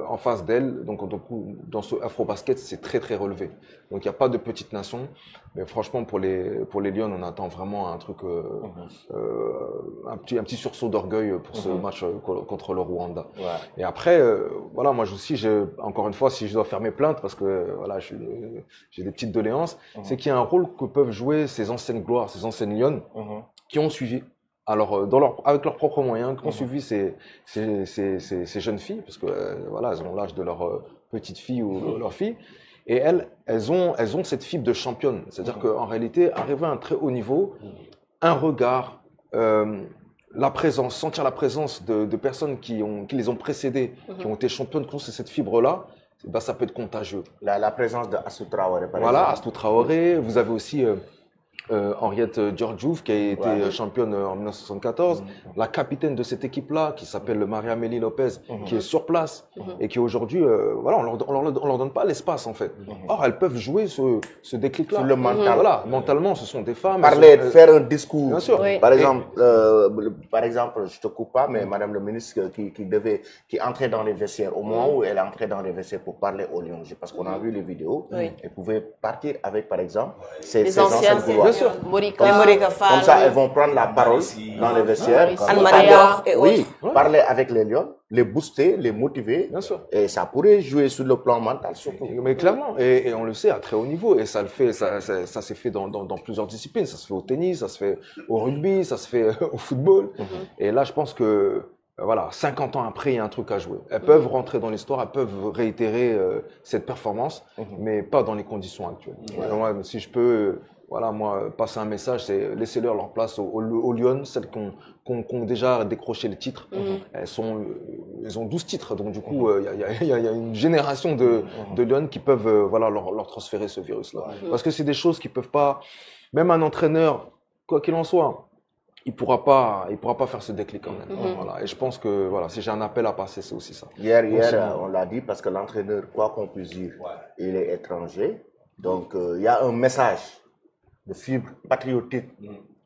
En face d'elle, dans ce Afro-Basket, c'est très très relevé. Donc il n'y a pas de petite nation. Mais franchement, pour les Lions, on attend vraiment un truc, un petit sursaut d'orgueil pour ce match contre le Rwanda. Ouais. Et après, voilà, moi aussi, encore une fois, si je dois faire mes plaintes, parce que voilà, j'ai des petites doléances, c'est qu'il y a un rôle que peuvent jouer ces anciennes gloires, ces anciennes Lions, qui ont suivi. Alors, avec leurs propres moyens, qui ont suivi ces jeunes filles, parce que voilà, elles ont l'âge de leur petite fille ou leur fille, et elles ont cette fibre de championne. C'est-à-dire qu'en réalité, arriver à un très haut niveau, un regard, la présence, sentir la présence de personnes qui les ont précédées, qui ont été championnes, qui ont cette fibre-là, bah, ça peut être contagieux. La présence de Astou Traoré, par exemple. Voilà, Astou Traoré. Vous avez aussi Henriette Georgiouf, qui a été championne en 1974, la capitaine de cette équipe-là, qui s'appelle Maria-Amélie Lopez, qui est sur place et qui aujourd'hui, voilà, on leur donne pas l'espace en fait. Or, elles peuvent jouer ce déclic-là. Sur le mental. Voilà, mentalement, ce sont des femmes. Parler, faire un discours. Bien sûr. Par exemple, je te coupe pas, mais Madame le ministre qui entrait dans les vestiaires, au moment où elle entrait dans les vestiaires pour parler aux Lions, parce qu'on a vu les vidéos, elle pouvait partir avec, par exemple, ces anciennes gloires. Bien sûr. Comme ça, elles vont prendre la parole dans les vestiaires. Parler avec les Lions, les booster, les motiver. Bien sûr. Et ça pourrait jouer sur le plan mental surtout. Mais clairement, et on le sait à très haut niveau, et ça s'est fait dans plusieurs disciplines. Ça se fait au tennis, ça se fait au rugby, ça se fait au football. Et là, je pense que voilà, 50 ans après, il y a un truc à jouer. Elles peuvent rentrer dans l'histoire, elles peuvent réitérer cette performance, mais pas dans les conditions actuelles. Moi, si je peux, voilà, moi, passer un message, c'est laissez-leur leur place aux Lyon, celles qui ont déjà décroché le titre. Elles ont 12 titres, donc du coup, il y a une génération de Lyon qui peuvent voilà, leur transférer ce virus-là. Parce que c'est des choses qui peuvent pas, même un entraîneur, quoi qu'il en soit, il pourra pas faire ce déclic quand même. Voilà. Et je pense que voilà, si j'ai un appel à passer, c'est aussi ça. Hier, on l'a dit, parce que l'entraîneur, quoi qu'on puisse dire, il est étranger. Donc, il y a un message de fibre patriotique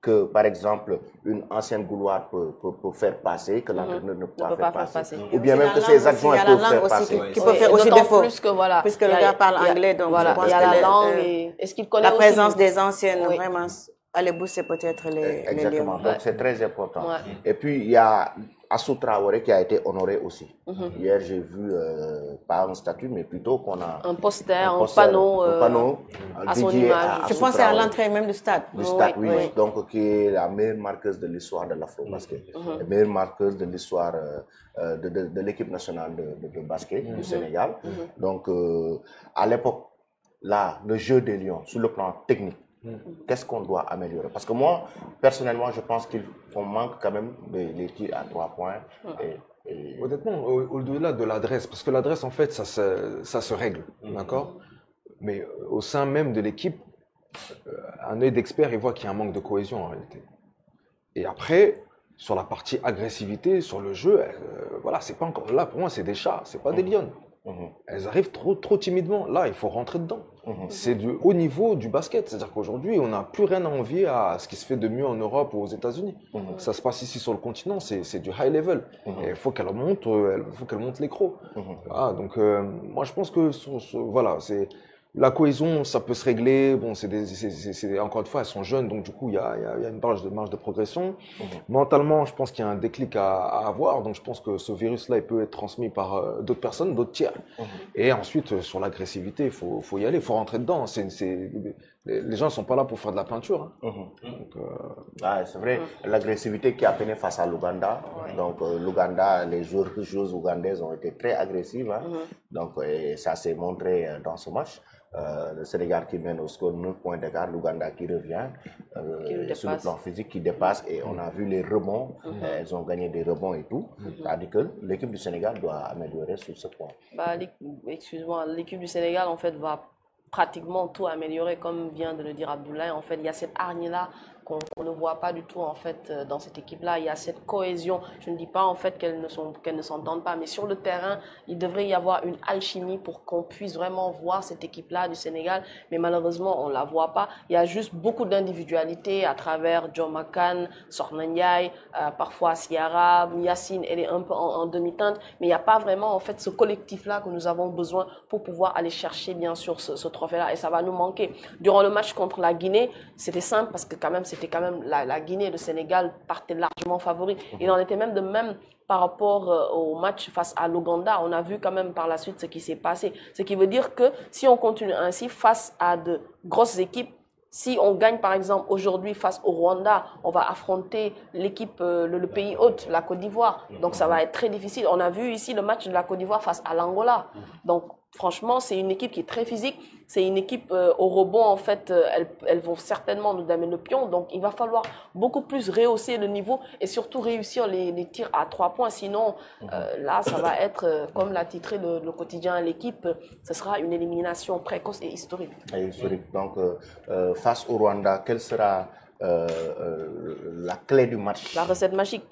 que, par exemple, une ancienne gouloire peut faire passer, que l'entraîneur ne peut pas faire passer. Ou bien même que ses adjoints peuvent faire passer. Qui peut faire aussi défaut. Plus que, voilà, puisque le gars parle anglais, donc voilà, il y a la langue. Est-ce qu'il connaît la aussi présence des anciennes, vraiment, aller booster peut-être les Exactement, Lions. donc c'est très important. Et puis, il y a Astou Traoré qui a été honoré aussi. Hier, j'ai vu, pas un statut, mais plutôt qu'on a un poster, un panneau à son image. Je pense à l'entrée même du stade. Du stade, oui. Donc, qui est la meilleure marqueuse de l'histoire de l'Afro-Basket. La meilleure marqueuse de l'histoire de l'équipe nationale de basket du Sénégal. Donc, à l'époque, là, le jeu des Lions, sur le plan technique, qu'est-ce qu'on doit améliorer? Parce que moi, personnellement, je pense qu'on manque quand même des tirs à 3 points. Honnêtement, au-delà de l'adresse, parce que l'adresse, en fait, ça se règle, d'accord? Mais au sein même de l'équipe, un œil d'expert, il voit qu'il y a un manque de cohésion en réalité. Et après, sur la partie agressivité, sur le jeu, voilà, c'est pas encore là. Pour moi, c'est des chats, c'est pas des lions. Elles arrivent trop timidement. Là, il faut rentrer dedans. C'est du haut niveau du basket. C'est-à-dire qu'aujourd'hui, on n'a plus rien à envier à ce qui se fait de mieux en Europe ou aux États-Unis. Ça se passe ici sur le continent, c'est du high level. Et il faut qu'elle monte les crocs. Voilà, donc, moi, je pense que voilà, c'est la cohésion, ça peut se régler. Bon, encore une fois, elles sont jeunes, donc du coup, il y a une marge de progression. Mentalement, je pense qu'il y a un déclic à avoir. Donc, je pense que ce virus-là, il peut être transmis par d'autres personnes, d'autres tiers. Et ensuite, sur l'agressivité, il faut y aller, il faut rentrer dedans. Les gens ne sont pas là pour faire de la peinture. C'est vrai, l'agressivité qui a peine face à l'Ouganda. Donc, l'Ouganda, les joueuses ougandaises ont été très agressives. Donc, et ça s'est montré dans ce match. Le Sénégal qui mène au score 9 points d'écart, l'Ouganda qui revient sur le plan physique, qui dépasse, et on a vu les rebonds, elles ont gagné des rebonds et tout. C'est-à-dire que l'équipe du Sénégal doit améliorer sur ce point. Excuse-moi, l'équipe du Sénégal en fait va pratiquement tout améliorer, comme vient de le dire Abdoulaye. En fait, il y a cette hargne-là qu'on ne voit pas du tout en fait dans cette équipe-là. Il y a cette cohésion. Je ne dis pas en fait qu'elles ne s'entendent pas, mais sur le terrain, il devrait y avoir une alchimie pour qu'on puisse vraiment voir cette équipe-là du Sénégal. Mais malheureusement, on ne la voit pas. Il y a juste beaucoup d'individualités à travers Joe McCann, Sorna Ndiaye, parfois Ciara, Yacine, elle est un peu en demi-teinte, mais il n'y a pas vraiment en fait ce collectif-là que nous avons besoin pour pouvoir aller chercher bien sûr ce trophée-là, et ça va nous manquer. Durant le match contre la Guinée, c'était simple parce que c'était quand même la Guinée, le Sénégal partait largement favori. Il en était même de même par rapport au match face à l'Ouganda. On a vu quand même par la suite ce qui s'est passé. Ce qui veut dire que si on continue ainsi face à de grosses équipes, si on gagne par exemple aujourd'hui face au Rwanda, on va affronter l'équipe, le pays hôte, la Côte d'Ivoire. Donc ça va être très difficile. On a vu ici le match de la Côte d'Ivoire face à l'Angola. Donc franchement, c'est une équipe qui est très physique. C'est une équipe au rebond, en fait, elles vont certainement nous damer le pion. Donc il va falloir beaucoup plus rehausser le niveau et surtout réussir les tirs à 3 points. Sinon, là, ça va être, comme l'a titré le quotidien L'équipe, ce sera une élimination précoce et historique. Donc, face au Rwanda, quelle sera la clé du match? La recette magique.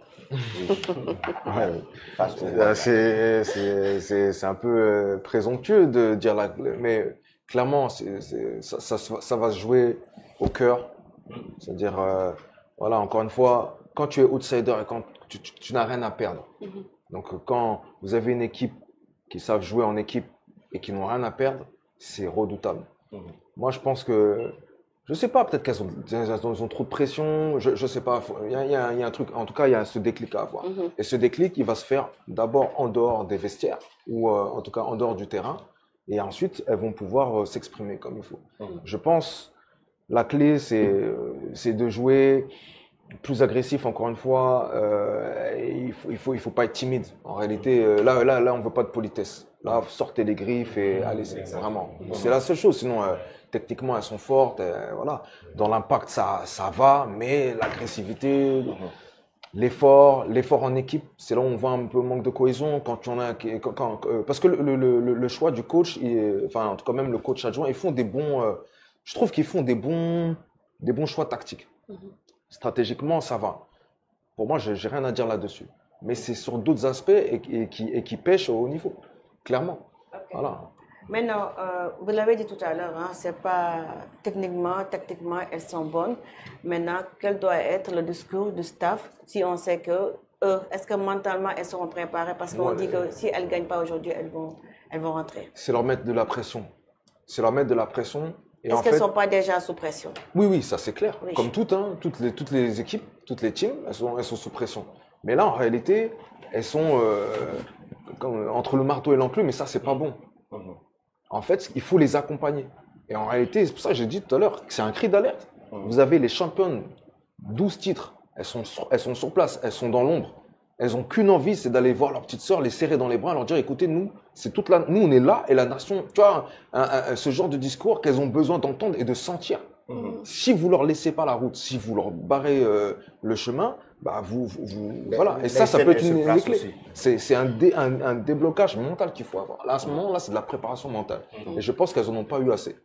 C'est un peu présomptueux de dire la clé, mais clairement, ça va se jouer au cœur. C'est-à-dire, voilà, encore une fois, quand tu es outsider et quand tu n'as rien à perdre. Donc, quand vous avez une équipe qui savent jouer en équipe et qui n'ont rien à perdre, c'est redoutable. Moi, je pense que, je sais pas, peut-être qu'elles ont trop de pression, je sais pas. Il y a un truc, en tout cas, il y a ce déclic à avoir. Et ce déclic, il va se faire d'abord en dehors des vestiaires, ou en tout cas en dehors du terrain. Et ensuite, elles vont pouvoir s'exprimer comme il faut. Je pense, la clé, c'est de jouer plus agressif, encore une fois. Il faut pas être timide. En réalité, là, on veut pas de politesse. Là, sortez les griffes et allez, vraiment. C'est la seule chose. Sinon, techniquement, elles sont fortes. Voilà. Dans l'impact, ça va, mais l'agressivité, l'effort en équipe, c'est là où on voit un peu le manque de cohésion. Parce que le choix du coach, enfin, en tout cas, même le coach adjoint, ils font des bons. Je trouve qu'ils font des bons choix tactiques. Stratégiquement, ça va. Pour moi, j'ai rien à dire là-dessus. Mais c'est sur d'autres aspects et qui pêchent au haut niveau, clairement. Voilà. Maintenant, vous l'avez dit tout à l'heure, hein, c'est pas techniquement, tactiquement, elles sont bonnes. Maintenant, quel doit être le discours du staff si on sait que est-ce que mentalement elles seront préparées? Parce qu'on dit que si elles ne gagnent pas aujourd'hui, elles vont rentrer. C'est leur mettre de la pression. C'est leur mettre de la pression. Est-ce qu'elles ne sont pas déjà sous pression? Oui, ça c'est clair. Oui. Comme toutes les équipes, toutes les teams, elles sont sous pression. Mais là, en réalité, elles sont entre le marteau et l'enclume, mais ça, c'est pas bon. En fait, il faut les accompagner. Et en réalité, c'est pour ça que j'ai dit tout à l'heure que c'est un cri d'alerte. Vous avez les championnes, 12 titres, elles sont sur place, elles sont dans l'ombre. Elles n'ont qu'une envie, c'est d'aller voir leur petite sœur, les serrer dans les bras, leur dire, écoutez, nous, nous on est là et la nation, tu vois, ce genre de discours qu'elles ont besoin d'entendre et de sentir. Si vous leur laissez pas la route, si vous leur barrez le chemin, bah voilà. Et ça peut être une clé. C'est un déblocage mental qu'il faut avoir. Là, à ce moment-là, c'est de la préparation mentale. Et je pense qu'elles n'en ont pas eu assez.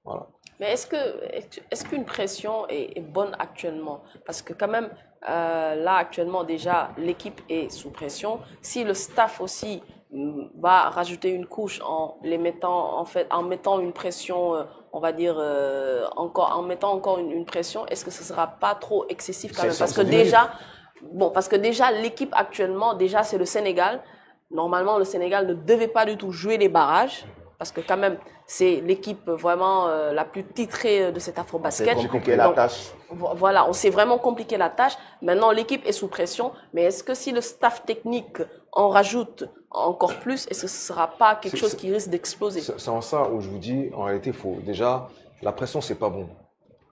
Voilà. Mais est-ce qu'une pression est bonne actuellement? Parce que quand même, là actuellement déjà, l'équipe est sous pression. Si le staff aussi va rajouter une couche en mettant une pression, on va dire en mettant encore une pression, est-ce que ce sera pas trop excessif quand même? Parce que déjà l'équipe actuellement, déjà c'est le Sénégal. Normalement, le Sénégal ne devait pas du tout jouer les barrages. Parce que quand même, c'est l'équipe vraiment la plus titrée de cet Afrobasket. C'est compliqué la tâche. Voilà, on s'est vraiment compliqué la tâche. Maintenant, l'équipe est sous pression. Mais est-ce que si le staff technique en rajoute encore plus, est-ce que ce ne sera pas quelque chose qui risque d'exploser? C'est en ça où je vous dis, en réalité, il faut déjà, la pression, c'est pas bon.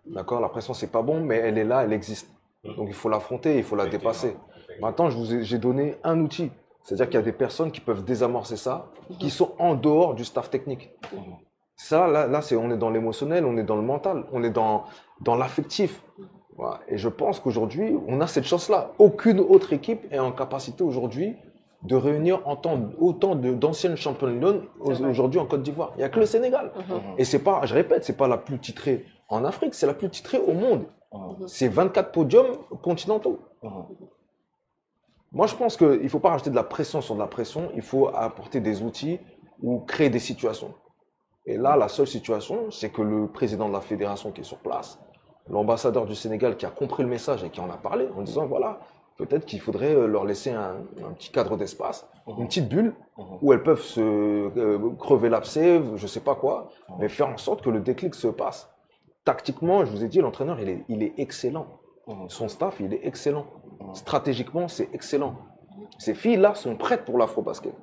D'accord? La pression, c'est pas bon, mais elle est là, elle existe. Donc, il faut l'affronter, il faut la dépasser. Maintenant, j'ai donné un outil. C'est-à-dire qu'il y a des personnes qui peuvent désamorcer ça, qui sont en dehors du staff technique. Ça, là on est dans l'émotionnel, on est dans le mental, on est dans l'affectif. Voilà. Et je pense qu'aujourd'hui, on a cette chance-là. Aucune autre équipe est en capacité aujourd'hui de réunir autant d'anciennes championnes aujourd'hui en Côte d'Ivoire. Il n'y a que le Sénégal. Et c'est pas, je répète, c'est pas la plus titrée en Afrique, c'est la plus titrée au monde. C'est 24 podiums continentaux. Moi, je pense qu'il ne faut pas rajouter de la pression sur de la pression. Il faut apporter des outils ou créer des situations. Et là, la seule situation, c'est que le président de la fédération qui est sur place, l'ambassadeur du Sénégal qui a compris le message et qui en a parlé en disant, voilà, peut-être qu'il faudrait leur laisser un petit cadre d'espace, une petite bulle où elles peuvent se crever l'abcès, je ne sais pas quoi, mais faire en sorte que le déclic se passe. Tactiquement, je vous ai dit, l'entraîneur, il est excellent. Son staff, il est excellent. Stratégiquement, c'est excellent. Ces filles-là sont prêtes pour l'afro-basket.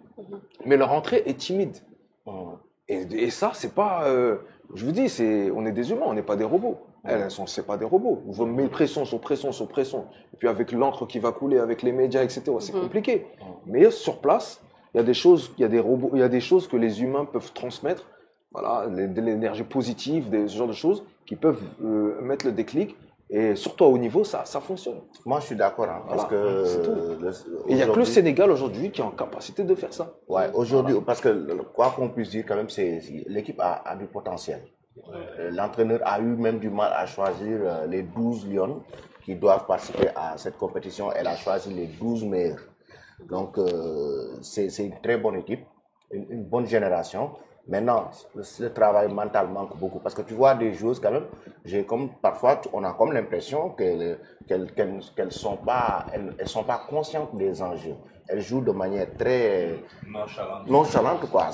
Mais leur entrée est timide. Et ça, c'est pas... je vous dis, on est des humains, on n'est pas des robots. C'est pas des robots. Vous mettez pression sur pression sur pression. Et puis avec l'encre qui va couler, avec les médias, etc., c'est compliqué. Mais sur place, il y a des choses, il y a des robots, il y a des choses que les humains peuvent transmettre. Voilà, de l'énergie positive, ce genre de choses qui peuvent mettre le déclic. Et surtout à haut niveau, ça fonctionne. Moi, je suis d'accord. Hein, parce que il n'y a que le Sénégal aujourd'hui qui est en capacité de faire ça. Ouais, aujourd'hui, parce que quoi qu'on puisse dire, quand même, l'équipe a du potentiel. L'entraîneur a eu même du mal à choisir les 12 lions qui doivent participer à cette compétition. Elle a choisi les 12 meilleurs. Donc, c'est une très bonne équipe, une bonne génération. Maintenant, le travail mental manque beaucoup parce que tu vois des joueuses quand même, parfois on a comme l'impression qu'elles sont pas conscientes des enjeux. Elles jouent de manière très nonchalante quoi.